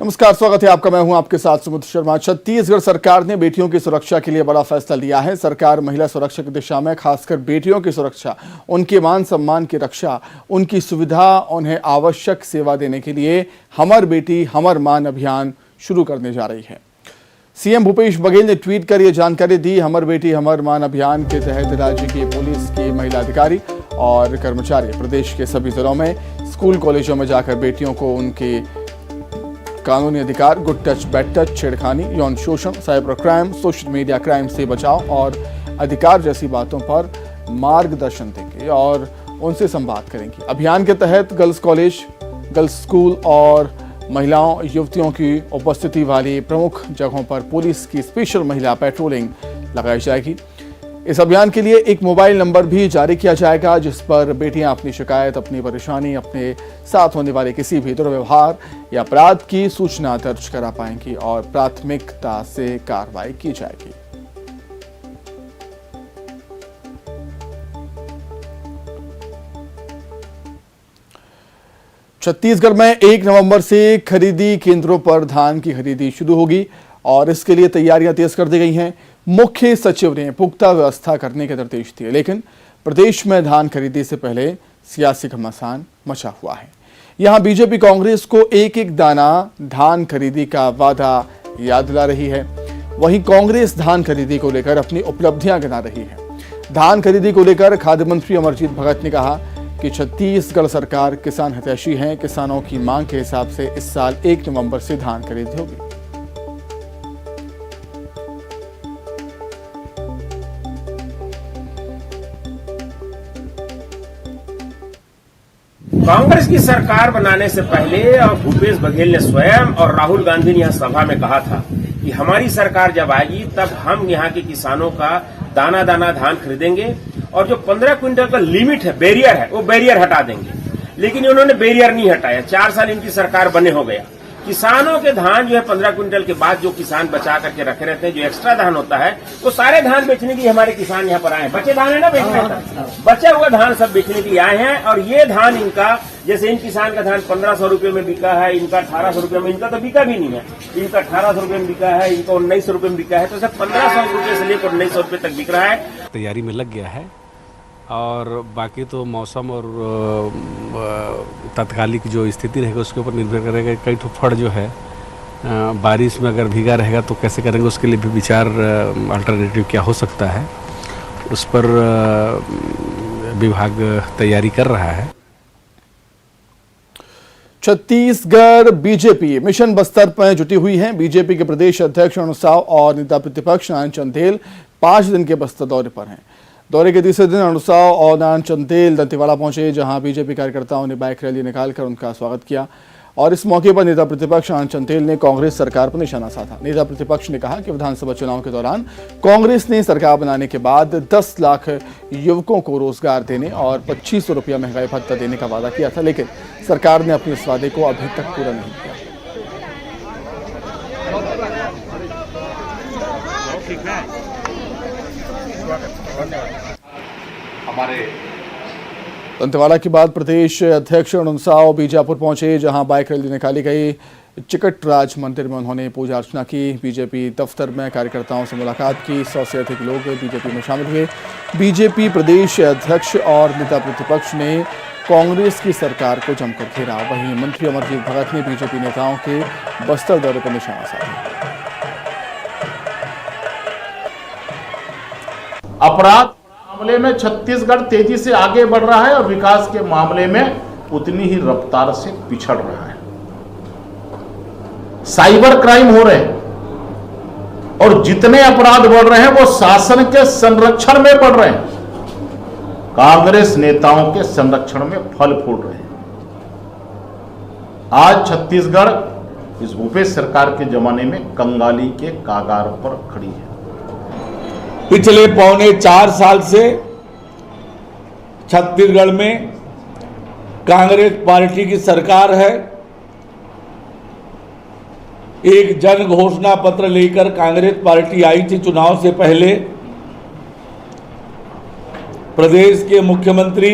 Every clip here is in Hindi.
नमस्कार, स्वागत है आपका। मैं हूं आपके साथ सुमित शर्मा। छत्तीसगढ़ सरकार ने बेटियों की सुरक्षा के लिए बड़ा फैसला लिया है। सरकार महिला सुरक्षा की दिशा में खासकर बेटियों की सुरक्षा, उनके मान सम्मान की रक्षा, उनकी सुविधा, उन्हें आवश्यक सेवा देने के लिए हमर बेटी हमर मान अभियान शुरू करने जा रही है। सीएम भूपेश बघेल ने ट्वीट कर यह जानकारी दी। हमर बेटी हमर मान अभियान के तहत राज्य की पुलिस की महिला अधिकारी और कर्मचारी प्रदेश के सभी जिलों में स्कूल कॉलेजों में जाकर बेटियों को उनके कानूनी अधिकार, गुड टच, बैड टच, छेड़खानी, यौन शोषण, cyber crime, social media crime से बचाव और अधिकार जैसी बातों पर मार्गदर्शन देंगे और उनसे संवाद करेंगे। अभियान के तहत गर्ल्स कॉलेज, गर्ल्स स्कूल और महिलाओं युवतियों की उपस्थिति वाली प्रमुख जगहों पर पुलिस की स्पेशल महिला पेट्रोलिंग लगाई जाएगी। इस अभियान के लिए एक मोबाइल नंबर भी जारी किया जाएगा जिस पर बेटियां अपनी शिकायत, अपनी परेशानी, अपने साथ होने वाले किसी भी दुर्व्यवहार या अपराध की सूचना दर्ज करा पाएंगी और प्राथमिकता से कार्रवाई की जाएगी। छत्तीसगढ़ में 1 नवंबर से खरीदी केंद्रों पर धान की खरीदी शुरू होगी और इसके लिए तैयारियां तेज कर दी गई हैं। मुख्य सचिव ने पुख्ता व्यवस्था करने के निर्देश दिए, लेकिन प्रदेश में धान खरीदी से पहले सियासी घमासान मचा हुआ है। यहां बीजेपी कांग्रेस को एक एक दाना धान खरीदी का वादा याद दिला रही है, वहीं कांग्रेस धान खरीदी को लेकर अपनी उपलब्धियां गिना रही है। धान खरीदी को लेकर खाद्य मंत्री अमरजीत भगत ने कहा कि छत्तीसगढ़ सरकार किसान हितैषी है। किसानों की मांग के हिसाब से इस साल 1 नवंबर से धान खरीदी होगी। कांग्रेस की सरकार बनाने से पहले भूपेश बघेल ने स्वयं और राहुल गांधी ने यहां सभा में कहा था कि हमारी सरकार जब आएगी तब हम यहां के किसानों का दाना दाना धान खरीदेंगे और जो 15 क्विंटल का लिमिट है, बैरियर है, वो बैरियर हटा देंगे। लेकिन इन्होंने बैरियर नहीं हटाया। 4 साल इनकी सरकार बने हो गया। किसानों के धान जो है 15 क्विंटल के बाद जो किसान बचा करके रखे रहते हैं, जो एक्स्ट्रा धान होता है, वो सारे धान बेचने के लिए हमारे किसान यहाँ पर आए हैं। बचे धान है ना बेचने का, बचा हुआ धान सब बेचने के लिए आए हैं। और ये धान इनका, जैसे इन किसान का धान 1500 रुपये में बिका है, इनका 1800 रुपये में, इनका तो बिका भी नहीं है, इनका 1800 रुपये में बिका है, इनका 1900 रुपये में बिका है। तो सब 1500 रुपये से लेकर 1900 रुपये तक बिक रहा है। तैयारी में लग गया है और बाकी तो मौसम और तात्कालिक जो स्थिति रहेगी उसके ऊपर निर्भर करेगा। कई ठो फड़ जो है बारिश में अगर भीगा रहेगा तो कैसे करेंगे, उसके लिए भी विचार अल्टरनेटिव क्या हो सकता है, उस पर विभाग तैयारी कर रहा है। छत्तीसगढ़ बीजेपी मिशन बस्तर में जुटी हुई है। बीजेपी के प्रदेश अध्यक्ष अरुण साव और नेता प्रतिपक्ष नारायण चंदेल 5 दिन के बस्तर दौरे पर हैं। दौरे के तीसरे दिन अरुण साव और नारायण चंदेल दंतेवाड़ा पहुंचे, जहां बीजेपी कार्यकर्ताओं ने बाइक रैली निकालकर उनका स्वागत किया और इस मौके पर नेता प्रतिपक्ष नारायण चंदेल ने कांग्रेस सरकार पर निशाना साधा। नेता प्रतिपक्ष ने कहा कि विधानसभा चुनाव के दौरान कांग्रेस ने सरकार बनाने के बाद 10 लाख युवकों को रोजगार देने और 2500 रुपया महंगाई भत्ता देने का वादा किया था, लेकिन सरकार ने अपने इस वादे को अभी तक पूरा नहीं किया। दंतेवाड़ा के बाद प्रदेश अध्यक्ष अरुण साव बीजापुर पहुंचे, जहां बाइक रैली निकाली गई। चिकट राज मंदिर में उन्होंने पूजा अर्चना की। बीजेपी दफ्तर में कार्यकर्ताओं से मुलाकात की। 100 से अधिक लोग बीजेपी में शामिल हुए। बीजेपी प्रदेश अध्यक्ष और नेता प्रतिपक्ष ने कांग्रेस की सरकार को जमकर घेरा। वहीं मंत्री अमरजीत भगत ने बीजेपी नेताओं के बस्तर दौरे पर निशाना साधा। अपराध मामले में छत्तीसगढ़ तेजी से आगे बढ़ रहा है और विकास के मामले में उतनी ही रफ्तार से पिछड़ रहा है। साइबर क्राइम हो रहे हैं और जितने अपराध बढ़ रहे हैं वो शासन के संरक्षण में बढ़ रहे हैं, कांग्रेस नेताओं के संरक्षण में फल फूल रहे हैं। आज छत्तीसगढ़ इस भूपेश सरकार के जमाने में कंगाली के कागार पर खड़ी है। पिछले 3.25 साल से छत्तीसगढ़ में कांग्रेस पार्टी की सरकार है। एक जन घोषणा पत्र लेकर कांग्रेस पार्टी आई थी चुनाव से पहले। प्रदेश के मुख्यमंत्री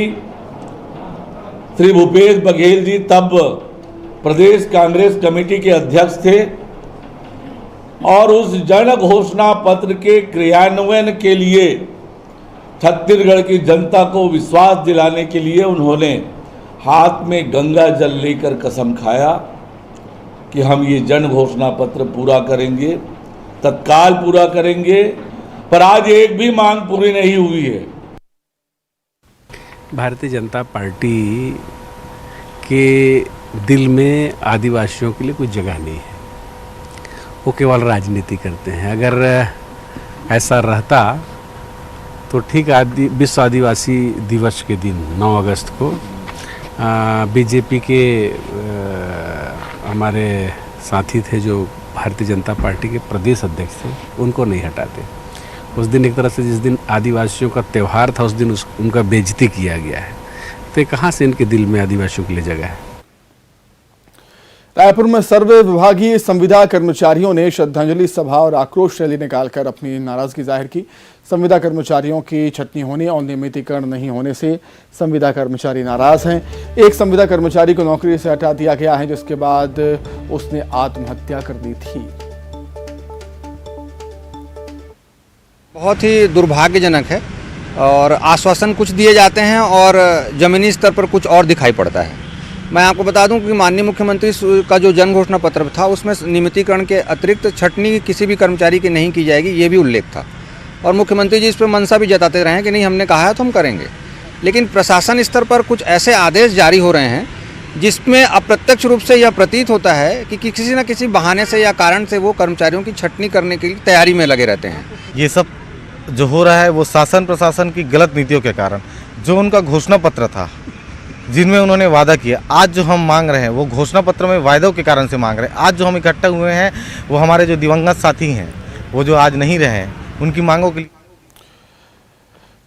श्री भूपेश बघेल जी तब प्रदेश कांग्रेस कमेटी के अध्यक्ष थे और उस जन घोषणा पत्र के क्रियान्वयन के लिए छत्तीसगढ़ की जनता को विश्वास दिलाने के लिए उन्होंने हाथ में गंगा जल लेकर कसम खाया कि हम ये जन घोषणा पत्र पूरा करेंगे, तत्काल पूरा करेंगे। पर आज एक भी मांग पूरी नहीं हुई है। भारतीय जनता पार्टी के दिल में आदिवासियों के लिए कोई जगह नहीं है। वो केवल राजनीति करते हैं। अगर ऐसा रहता तो ठीक विश्व आदिवासी दिवस के दिन 9 अगस्त को बीजेपी के हमारे साथी थे जो भारतीय जनता पार्टी के प्रदेश अध्यक्ष थे, उनको नहीं हटाते। उस दिन एक तरह से जिस दिन आदिवासियों का त्यौहार था उस दिन उनका बेइज्जती किया गया है। तो कहाँ से इनके दिल में आदिवासियों के लिए जगह है? रायपुर में सर्वे विभागीय संविदा कर्मचारियों ने श्रद्धांजलि सभा और आक्रोश रैली निकालकर अपनी नाराजगी जाहिर की। संविदा कर्मचारियों की छटनी होने और नियमितीकरण नहीं होने से संविदा कर्मचारी नाराज हैं। एक संविदा कर्मचारी को नौकरी से हटा दिया गया है, जिसके बाद उसने आत्महत्या कर दी थी। बहुत ही दुर्भाग्यजनक है और आश्वासन कुछ दिए जाते हैं और जमीनी स्तर पर कुछ और दिखाई पड़ता है। मैं आपको बता दूं कि माननीय मुख्यमंत्री का जो जन घोषणा पत्र था उसमें नियमितीकरण के अतिरिक्त छटनी किसी भी कर्मचारी की नहीं की जाएगी, ये भी उल्लेख था। और मुख्यमंत्री जी इस पर मंशा भी जताते रहे हैं कि नहीं, हमने कहा है तो हम करेंगे। लेकिन प्रशासन स्तर पर कुछ ऐसे आदेश जारी हो रहे हैं जिसमें अप्रत्यक्ष रूप से यह प्रतीत होता है कि किसी न किसी बहाने से या कारण से वो कर्मचारियों की छटनी करने की तैयारी में लगे रहते हैं। ये सब जो हो रहा है वो शासन प्रशासन की गलत नीतियों के कारण, जो उनका घोषणा पत्र था जिनमें उन्होंने वादा किया, आज जो हम मांग रहे हैं वो घोषणा पत्र में वायदों के कारण से मांग रहे हैं। आज जो हम इकट्ठा हुए हैं वो हमारे जो दिवंगत साथी हैं वो जो आज नहीं रहे हैं, उनकी मांगों के लिए।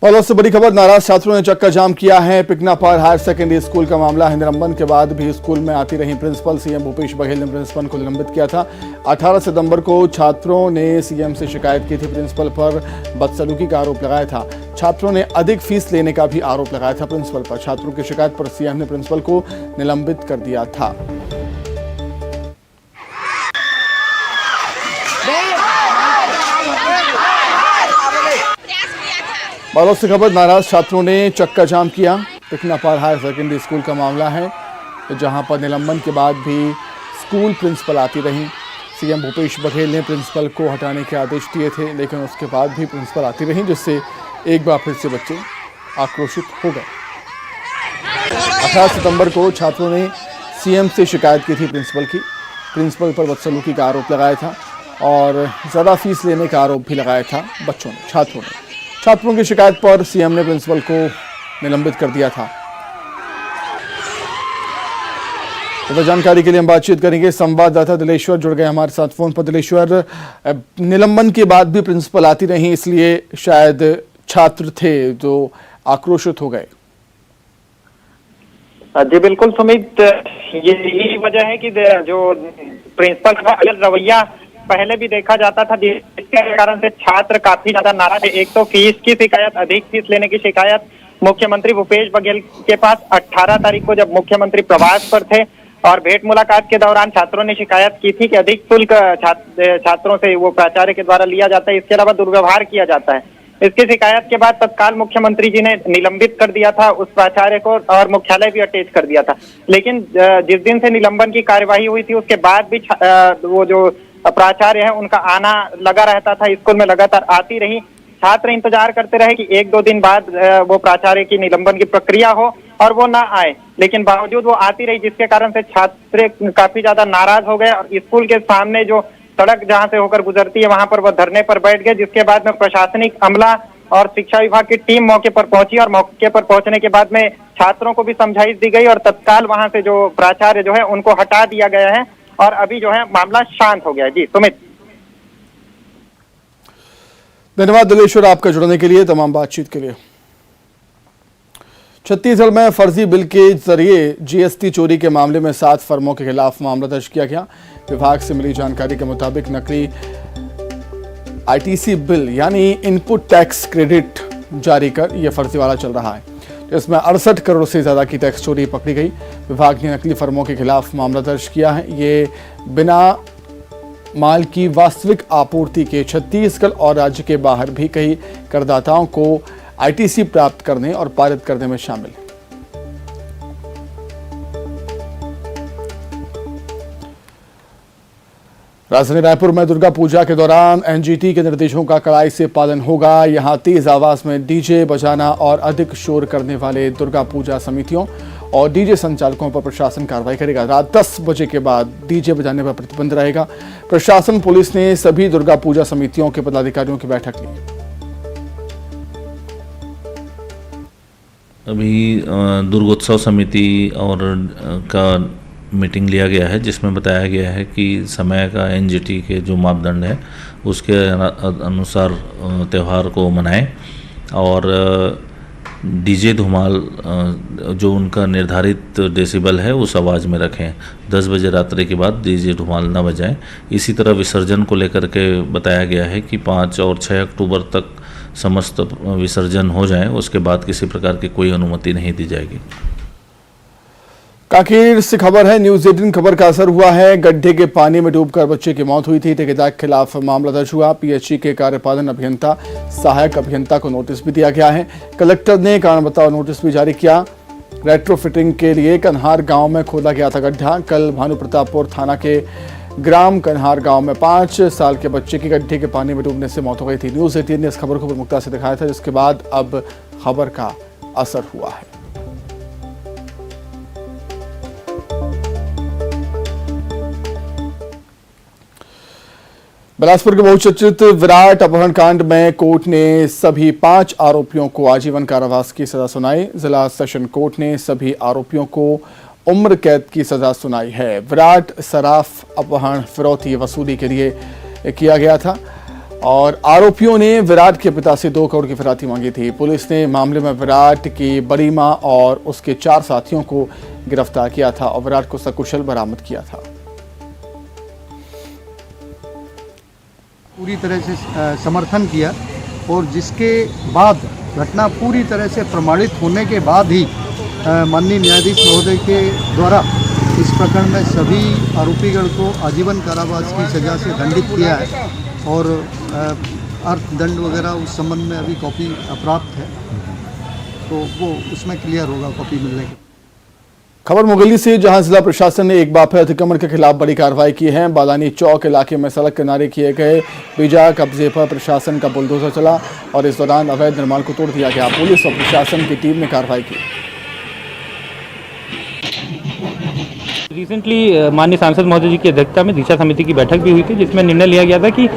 बालोद से बड़ी खबर, नाराज छात्रों ने चक्का जाम किया है। पिकनापार हायर सेकेंडरी स्कूल का मामला है। निलंबन के बाद भी स्कूल में आती रही प्रिंसिपल। सीएम भूपेश बघेल ने प्रिंसिपल को निलंबित किया था। 18 सितंबर को छात्रों ने सीएम से शिकायत की थी। प्रिंसिपल पर बदसलूकी का आरोप लगाया था। छात्रों ने अधिक फीस लेने का भी आरोप लगाया था प्रिंसिपल पर। छात्रों की शिकायत पर सीएम ने प्रिंसिपल को निलंबित कर दिया था। बालोद से खबर, नाराज छात्रों ने चक्का जाम किया। पिकनापार हायर सेकेंडरी स्कूल का मामला है, जहां पर निलंबन के बाद भी स्कूल प्रिंसिपल आती रही। सीएम भूपेश बघेल ने प्रिंसिपल को हटाने के आदेश दिए थे, लेकिन उसके बाद भी प्रिंसिपल आती रही, जिससे एक बार फिर से बच्चे आक्रोशित हो गए। 18 सितंबर को छात्रों ने सीएम से शिकायत की थी प्रिंसिपल की। प्रिंसिपल पर बदसलूकी का आरोप लगाया था और ज़्यादा फीस लेने का आरोप भी लगाया था बच्चों ने, छात्रों ने। छात्रों की शिकायत पर सीएम ने प्रिंसिपल को निलंबित कर दिया था। तो जानकारी के लिए हम बातचीत करेंगे। संवाददाता दिलेश्वर जुड़ गए हमारे साथ फोन पर। दिलेश्वर, निलंबन के बाद भी प्रिंसिपल आती रही, इसलिए शायद छात्र थे जो आक्रोशित हो गए। जी बिल्कुल सुमित, यही वजह है कि जो प्रिंसिपल का अलग रवैया पहले भी देखा जाता था, जिसके कारण से छात्र काफी ज्यादा नाराज है। एक तो फीस की शिकायत, अधिक फीस लेने की शिकायत मुख्यमंत्री भूपेश बघेल के पास 18 तारीख को जब मुख्यमंत्री प्रवास पर थे और भेंट मुलाकात के दौरान छात्रों ने शिकायत की थी कि अधिक शुल्क छात्रों से वो प्राचार्य के द्वारा लिया जाता है, इसके अलावा दुर्व्यवहार किया जाता है। इसकी शिकायत के बाद तत्काल मुख्यमंत्री जी ने निलंबित कर दिया था उस प्राचार्य को और मुख्यालय भी अटैच कर दिया था। लेकिन जिस दिन से निलंबन की कार्यवाही हुई थी उसके बाद भी वो जो प्राचार्य है उनका आना लगा रहता था, स्कूल में लगातार आती रही। छात्र इंतजार करते रहे कि 1-2 दिन बाद वो प्राचार्य की निलंबन की प्रक्रिया हो और वो ना आए, लेकिन बावजूद वो आती रही, जिसके कारण से छात्र काफी ज्यादा नाराज हो गए और स्कूल के सामने जो सड़क जहां से होकर गुजरती है वहां पर वो धरने पर बैठ गए। जिसके बाद में प्रशासनिक अमला और शिक्षा विभाग की टीम मौके पर पहुंची और मौके पर पहुंचने के बाद में छात्रों को भी समझाइश दी गई और तत्काल वहां से जो प्राचार्य जो है उनको हटा दिया गया है और अभी जो है मामला शांत हो गया है। जी सुमित। धन्यवाद दिलेश्वर आपका जुड़ने के लिए, तमाम बातचीत के लिए। छत्तीसगढ़ में फर्जी बिल के जरिए जीएसटी चोरी के मामले में 7 फर्मों के खिलाफ मामला दर्ज किया गया। विभाग से मिली जानकारी के मुताबिक नकली आईटीसी बिल यानी इनपुट टैक्स क्रेडिट जारी कर यह फर्जीवाड़ा चल रहा है। जिसमें 68 करोड़ से ज्यादा की टैक्स चोरी पकड़ी गई। विभाग ने नकली फर्मों के खिलाफ मामला दर्ज किया है। ये बिना माल की वास्तविक आपूर्ति के छत्तीसगढ़ और राज्य के बाहर भी कई करदाताओं को आईटीसी प्राप्त करने और पारित करने में शामिल है। राजधानी रायपुर में दुर्गा पूजा के दौरान एनजीटी के निर्देशों का कड़ाई से पालन होगा। यहां तेज आवाज में डीजे बजाना और अधिक शोर करने वाले दुर्गा पूजा समितियों और डीजे संचालकों पर प्रशासन कार्रवाई करेगा। रात 10 बजे के बाद डीजे बजाने पर प्रतिबंध रहेगा। प्रशासन पुलिस ने सभी दुर्गा पूजा समितियों के पदाधिकारियों की बैठक ली। अभी दुर्गोत्सव समिति और का मीटिंग लिया गया है, जिसमें बताया गया है कि समय का एनजीटी के जो मापदंड है उसके अनुसार त्यौहार को मनाएं और डीजे धुमाल जो उनका निर्धारित डेसिबल है उस आवाज़ में रखें। 10 बजे रात्रि के बाद डीजे धुमाल न बजाएं। इसी तरह विसर्जन को लेकर के बताया गया है कि 5 और 6 अक्टूबर तक समस्त विसर्जन हो जाएं, उसके बाद किसी प्रकार की कोई अनुमति नहीं दी जाएगी। कांकेर से खबर है, न्यूज़ 18 खबर का असर हुआ है। गड्ढे के पानी में डूबकर बच्चे की मौत हुई थी। ठेकेदार के खिलाफ मामला दर्ज हुआ। पीएचई के कार्यपालन अभियंता सहायक अभियंता को नोटिस भी दिया गया है। कलेक्टर ने कारण बताओ नोटिस भी जारी किया। रेट्रोफिटिंग के लिए कन्हार गांव में खोदा गया था गड्ढा। कल भानुप्रतापपुर थाना के ग्राम कन्हार गांव में 5 साल के बच्चे की गड्ढे के पानी में डूबने से मौत हो गई थी। न्यूज़ 18 ने इस खबर को प्रमुखता से दिखाया था, जिसके बाद अब खबर का असर हुआ है। बिलासपुर के बहुचर्चित विराट अपहरण कांड में कोर्ट ने सभी 5 आरोपियों को आजीवन कारावास की सजा सुनाई। जिला सेशन कोर्ट ने सभी आरोपियों को उम्र कैद की सजा सुनाई है। विराट सराफ अपहरण फिरौती वसूली के लिए किया गया था और आरोपियों ने विराट के पिता से 2 करोड़ की फिरौती मांगी थी। पुलिस ने मामले में विराट की बड़ी मां और उसके 4 साथियों को गिरफ्तार किया था और विराट को सकुशल बरामद किया था। पूरी तरह से समर्थन किया और जिसके बाद घटना पूरी तरह से प्रमाणित होने के बाद ही माननीय न्यायाधीश महोदय के द्वारा इस प्रकरण में सभी आरोपीगण को आजीवन कारावास की सजा से दंडित किया है और अर्थदंड वगैरह उस संबंध में अभी कॉपी अप्राप्त है, तो वो उसमें क्लियर होगा कॉपी मिलने के। खबर मुगली से, जहां जिला प्रशासन ने एक बार फिर अतिक्रमण के खिलाफ बड़ी कार्रवाई की है। बालानी चौक इलाके में सड़क किनारे किए गए बीजा कब्जे पर प्रशासन का बुलडोजर चला और इस दौरान अवैध निर्माण को तोड़ दिया गया। पुलिस और प्रशासन की टीम ने कार्रवाई की। रिसेंटली माननीय सांसद महोदय जी की अध्यक्षता में दिशा समिति की बैठक भी हुई थी, जिसमें निर्णय लिया गया था कि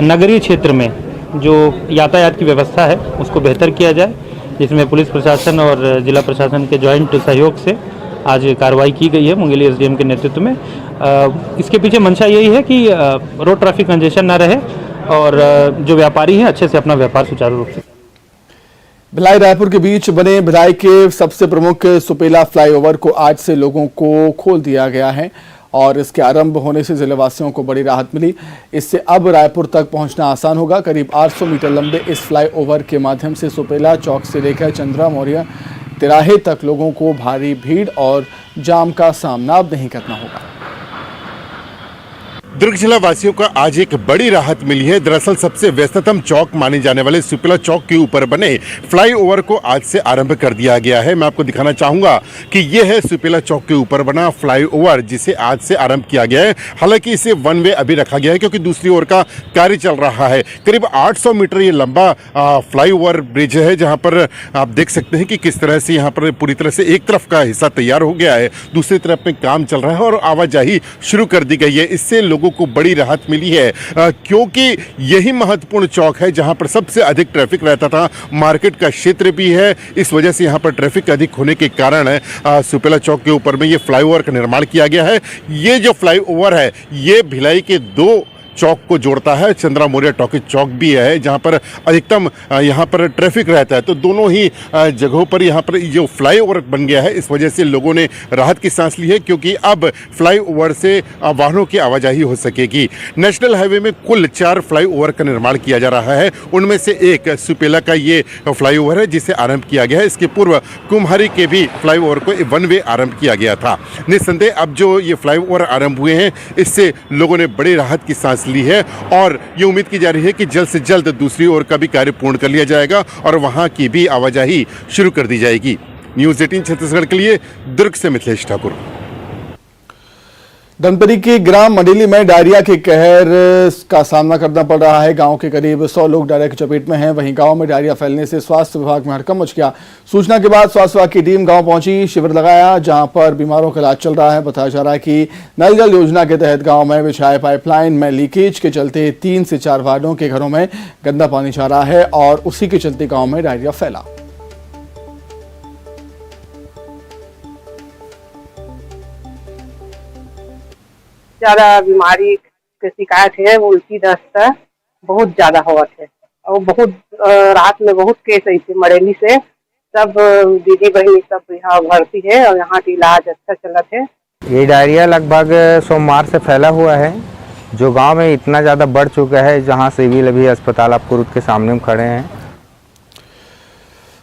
नगरीय क्षेत्र में जो यातायात की व्यवस्था है उसको बेहतर किया जाए, जिसमें पुलिस प्रशासन और जिला प्रशासन के ज्वाइंट सहयोग से आज कार्रवाई की गई है मुंगेली एसडीएम के नेतृत्व में। इसके पीछे मंशा यही है कि रोड ट्रैफिक कंजेशन ना रहे और जो व्यापारी हैं अच्छे से अपना व्यापार सुचारू रूप से। भिलाई रायपुर के बीच बने भिलाई के सबसे प्रमुख सुपेला फ्लाईओवर को आज से लोगों को खोल दिया गया है और इसके आरंभ होने से जिलेवासियों को बड़ी राहत मिली। इससे अब रायपुर तक पहुंचना आसान होगा। करीब 800 मीटर लंबे इस फ्लाईओवर के माध्यम से सुपेला चौक से लेकर चंद्रा मौर्य तिराहे तक लोगों को भारी भीड़ और जाम का सामना अब नहीं करना होगा। दुर्ग जिला वासियों को आज एक बड़ी राहत मिली है। दरअसल सबसे व्यस्ततम चौक माने जाने वाले सुपेला चौक के ऊपर बने फ्लाईओवर को आज से आरंभ कर दिया गया है। मैं आपको दिखाना चाहूंगा कि यह है सुपेला चौक के ऊपर बना फ्लाईओवर, जिसे आज से आरंभ किया गया है। हालांकि इसे 1 वे अभी रखा गया है क्योंकि दूसरी ओर का कार्य चल रहा है। करीब 800 मीटर ये लंबा फ्लाईओवर ब्रिज है, जहाँ पर आप देख सकते हैं कि किस तरह से यहाँ पर पूरी तरह से एक तरफ का हिस्सा तैयार हो गया है, दूसरी तरफ में काम चल रहा है और आवाजाही शुरू कर दी गई है। इससे लोगों को बड़ी राहत मिली है क्योंकि यही महत्वपूर्ण चौक है जहां पर सबसे अधिक ट्रैफिक रहता था। मार्केट का क्षेत्र भी है, इस वजह से यहां पर ट्रैफिक अधिक होने के कारण सुपेला चौक के ऊपर में ये फ्लाईओवर का निर्माण किया गया है। ये जो फ्लाईओवर है ये भिलाई के 2 चौक को जोड़ता है, चंद्रा मौर्य टॉकीज चौक भी है जहां पर अधिकतम यहां पर ट्रैफिक रहता है। तो दोनों ही जगहों पर यहां पर जो फ्लाईओवर बन गया है इस वजह से लोगों ने राहत की सांस ली है, क्योंकि अब फ्लाईओवर से वाहनों की आवाजाही हो सकेगी। नेशनल हाईवे में कुल 4 फ्लाईओवर का निर्माण किया जा रहा है, उनमें से एक सुपेला का ये फ्लाईओवर है जिसे आरंभ किया गया है। इसके पूर्व कुम्हारी के भी फ्लाईओवर को 1 वे आरंभ किया गया था। निस्संदेह अब जो ये फ्लाईओवर आरंभ हुए हैं इससे लोगों ने बड़ी राहत की सांस ली है और ये उम्मीद की जा रही है कि जल्द से जल्द दूसरी ओर का भी कार्य पूर्ण कर लिया जाएगा और वहां की भी आवाजाही शुरू कर दी जाएगी। न्यूज़ 18 छत्तीसगढ़ के लिए दुर्ग से मिथिलेश ठाकुर। धमतरी के ग्राम मंडेली में डायरिया के कहर का सामना करना पड़ रहा है। गांव के करीब 100 लोग डायरिया की चपेट में हैं। वहीं गांव में डायरिया फैलने से स्वास्थ्य विभाग में हड़कंप मच गया। सूचना के बाद स्वास्थ्य विभाग की टीम गांव पहुंची, शिविर लगाया जहां पर बीमारों का इलाज चल रहा है। बताया जा रहा है कि नल जल योजना के तहत गांव में बिछाए पाइपलाइन में लीकेज के चलते 3 से 4 वार्डों के घरों में गंदा पानी जा रहा है और उसी के चलते गाँव में डायरिया फैला। ज्यादा बीमारी के शिकायत है, वो उल्टी दस्त बहुत ज्यादा होत है और बहुत रात में बहुत केस ऐसे मरेली से सब दीदी बहनी सब यहाँ भर्ती है और यहाँ का इलाज अच्छा चलत है। ये डायरिया लगभग सोमवार से फैला हुआ है जो गांव में इतना ज़्यादा बढ़ चुका है, जहां सिविल अभी अस्पताल आपको रुट के सामने में खड़े हैं।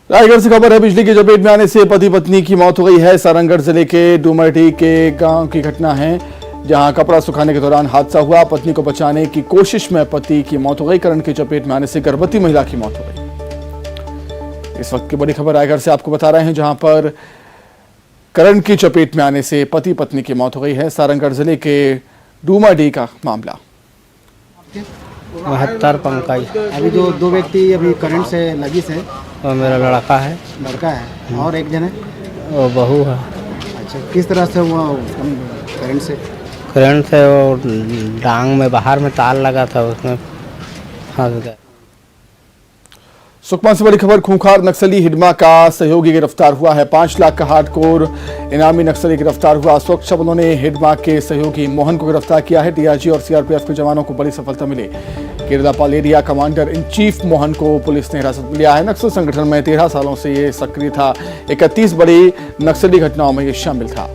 रायगढ़ से खबर है, बिजली की चपेट में आने से पति पत्नी की मौत हो गई है। सारंगढ़ जिले के डूमरडी के गांव की घटना है जहां कपड़ा सुखाने के दौरान हादसा हुआ। पत्नी को बचाने की कोशिश में पति की मौत हो गई। करंट की चपेट में आने से गर्भवती महिला की मौत हो गई। इस वक्त की बड़ी खबर रायगढ़ से आपको बता रहे हैं जहां पर करंट की चपेट में आने से पति पत्नी की मौत हो गई है। सारंगढ़ जिले के डूमरडी का मामला। 72 पंकज। अभी जो 2 व्यक्ति अभी करंट से लगी से, और मेरा लड़का है। लड़का है और एक जन है वो बहू है। अच्छा, किस तरह से वो करंट से? करंट से वो डांग में बाहर में तार लगा था, उसमें फंस गया। सुकमा से बड़ी खबर, खूंखार नक्सली हिडमा का सहयोगी गिरफ्तार हुआ है। 5 लाख का हार्डकोर इनामी नक्सली गिरफ्तार हुआ। सुरक्षा बलों ने हिडमा के सहयोगी मोहन को गिरफ्तार किया है। डीआईजी और सीआरपीएफ के जवानों को बड़ी सफलता मिली। Keralapal area commander in chief Mohan को पुलिस ने हिरासत में लिया है। नक्सल संगठन में 13 सालों से ये सक्रिय था। 31 बड़ी नक्सली घटनाओं में ये शामिल था।